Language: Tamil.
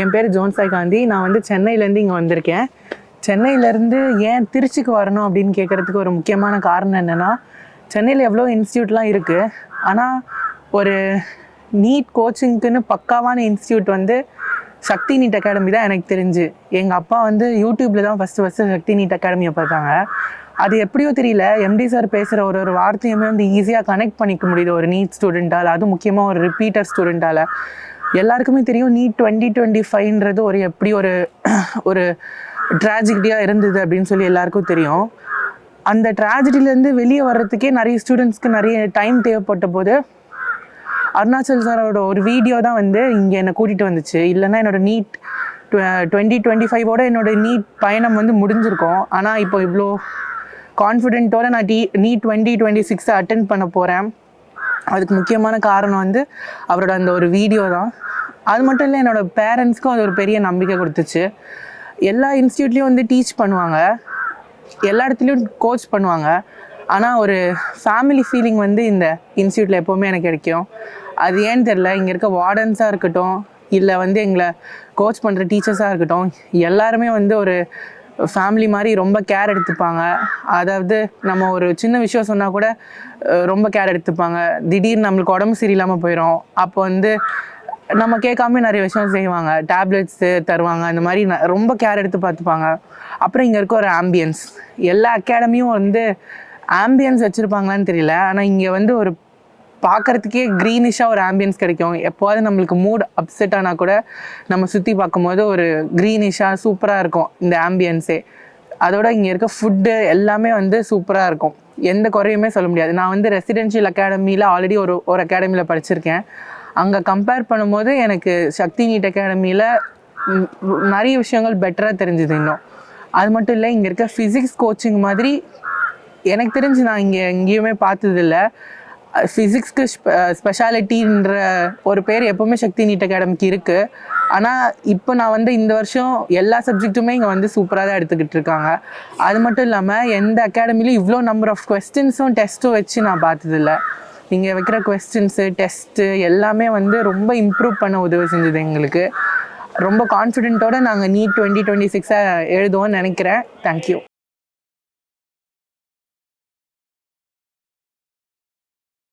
என் பேர் ஜோன்சாய் காந்தி. நான் வந்து சென்னையிலேருந்து இங்கே வந்திருக்கேன். சென்னையிலேருந்து ஏன் திருச்சிக்கு வரணும் அப்படின்னு கேட்குறதுக்கு ஒரு முக்கியமான காரணம் என்னென்னா, சென்னையில் எவ்வளோ இன்ஸ்டியூட்லாம் இருக்குது. ஆனால் ஒரு நீட் கோச்சிங்க்குன்னு பக்காவான இன்ஸ்டியூட் வந்து சக்தி நீட் அகாடமி தான் எனக்கு தெரிஞ்சு. எங்கள் அப்பா வந்து யூடியூப்பில் தான் ஃபஸ்ட்டு சக்தி நீட் அகாடமியை பார்த்தாங்க. அது எப்படியோ தெரியல, எம்டி சார் பேசுகிற ஒரு வார்த்தையுமே வந்து ஈஸியாக கனெக்ட் பண்ணிக்க முடியுது ஒரு நீட் ஸ்டூடெண்ட்டால். அதுவும் முக்கியமாக ஒரு ரிப்பீட்டர் ஸ்டூடெண்ட்டால். எல்லாருக்குமே தெரியும் நீட் 2025ன்றது எப்படி ஒரு ட்ராஜடியாக இருந்தது அப்படின்னு சொல்லி எல்லாருக்கும் தெரியும். அந்த ட்ராஜடிலேருந்து வெளியே வர்றதுக்கே நிறைய ஸ்டூடெண்ட்ஸ்க்கு நிறைய டைம் தேவைப்பட்ட போது அருணாச்சல் சாரோட ஒரு வீடியோ தான் வந்து இங்கே என்னை கூட்டிகிட்டு வந்துச்சு. இல்லைன்னா என்னோடய நீட் 2025ஓட என்னோடய நீட் பயணம் வந்து முடிஞ்சிருக்கும். ஆனால் இப்போ இவ்வளோ கான்ஃபிடென்ட்டோடு நான் நீட் 2026 அட்டென்ட் பண்ண போகிறேன். அதுக்கு முக்கியமான காரணம் வந்து அவரோட அந்த ஒரு வீடியோ தான். அது மட்டும் இல்லை, என்னோடய பேரண்ட்ஸ்க்கும் அது ஒரு பெரிய நம்பிக்கை கொடுத்துச்சு. எல்லா இன்ஸ்டியூட்லேயும் வந்து டீச் பண்ணுவாங்க, எல்லா இடத்துலையும் கோச் பண்ணுவாங்க. ஆனால் ஒரு ஃபேமிலி ஃபீலிங் வந்து இந்த இன்ஸ்டியூட்டில் எப்போவுமே எனக்கு கிடைக்கும். அது ஏன்னு தெரில, இங்கே இருக்க வார்டன்ஸாக இருக்கட்டும், இல்லை வந்து எங்களை கோச் பண்ணுற டீச்சர்ஸாக இருக்கட்டும், எல்லாருமே வந்து ஒரு ஃபேமிலி மாதிரி ரொம்ப கேர் எடுத்துப்பாங்க. அதாவது நம்ம ஒரு சின்ன விஷயம் சொன்னால் கூட ரொம்ப கேர் எடுத்துப்பாங்க. திடீர்னு நம்மளுக்கு உடம்பு சரியில்லாமல் போயிடும். அப்போ வந்து நம்ம கேட்காம நிறைய விஷயம் செய்வாங்க. டேப்லெட்ஸு தருவாங்க, அந்த மாதிரி ரொம்ப கேர் எடுத்து பார்த்துப்பாங்க. அப்புறம் இங்கே இருக்க ஒரு ஆம்பியன்ஸ், எல்லா அகாடமியும் வந்து ஆம்பியன்ஸ் வச்சுருப்பாங்களான்னு தெரியல. ஆனால் இங்கே வந்து ஒரு பார்க்குறதுக்கே க்ரீனிஷாக ஒரு ஆம்பியன்ஸ் கிடைக்கும். எப்போது நம்மளுக்கு மூட் அப்செட் ஆனால் கூட நம்ம சுற்றி பார்க்கும்போது ஒரு க்ரீனிஷாக சூப்பராக இருக்கும் இந்த ஆம்பியன்ஸே. அதோட இங்கே இருக்க ஃபுட்டு எல்லாமே வந்து சூப்பராக இருக்கும், எந்த குறையுமே சொல்ல முடியாது. நான் வந்து ரெசிடென்ஷியல் அகாடமியில் ஆல்ரெடி ஒரு அகாடமியில் படிச்சிருக்கேன். அங்கே கம்பேர் பண்ணும்போது எனக்கு சக்தி நீட் அகாடமியில் நிறைய விஷயங்கள் பெட்டராக தெரிஞ்சுது இன்னும். அது மட்டும் இல்லை, இங்கே இருக்க ஃபிசிக்ஸ் கோச்சிங் மாதிரி எனக்கு தெரிஞ்சு நான் எங்கேயுமே பார்த்ததில்லை. ஃபிசிக்ஸ்க்கு ஸ்பெஷாலிட்டின்ற ஒரு பேர் எப்போவுமே சக்தி நீட் அகாடமிக்கு இருக்குது. ஆனால் இப்போ நான் வந்து இந்த வருஷம் எல்லா சப்ஜெக்ட்டுமே இங்கே வந்து சூப்பராக தான் எடுத்துக்கிட்டு இருக்காங்க. அது மட்டும் இல்லாமல் எந்த அகாடமிலையும் இவ்வளோ நம்பர் ஆஃப் கொஸ்டின்ஸும் டெஸ்ட்டும் வச்சு நான் பார்த்ததில்லை. இங்கே வைக்கிற கொஸ்டின்ஸு டெஸ்ட்டு எல்லாமே வந்து ரொம்ப இம்ப்ரூவ் பண்ண உதவி செஞ்சது எங்களுக்கு. ரொம்ப கான்ஃபிடென்ட்டோடு நாங்கள் நீட் 2026 எழுதுவோம்னு நினைக்கிறேன். தேங்க்யூ.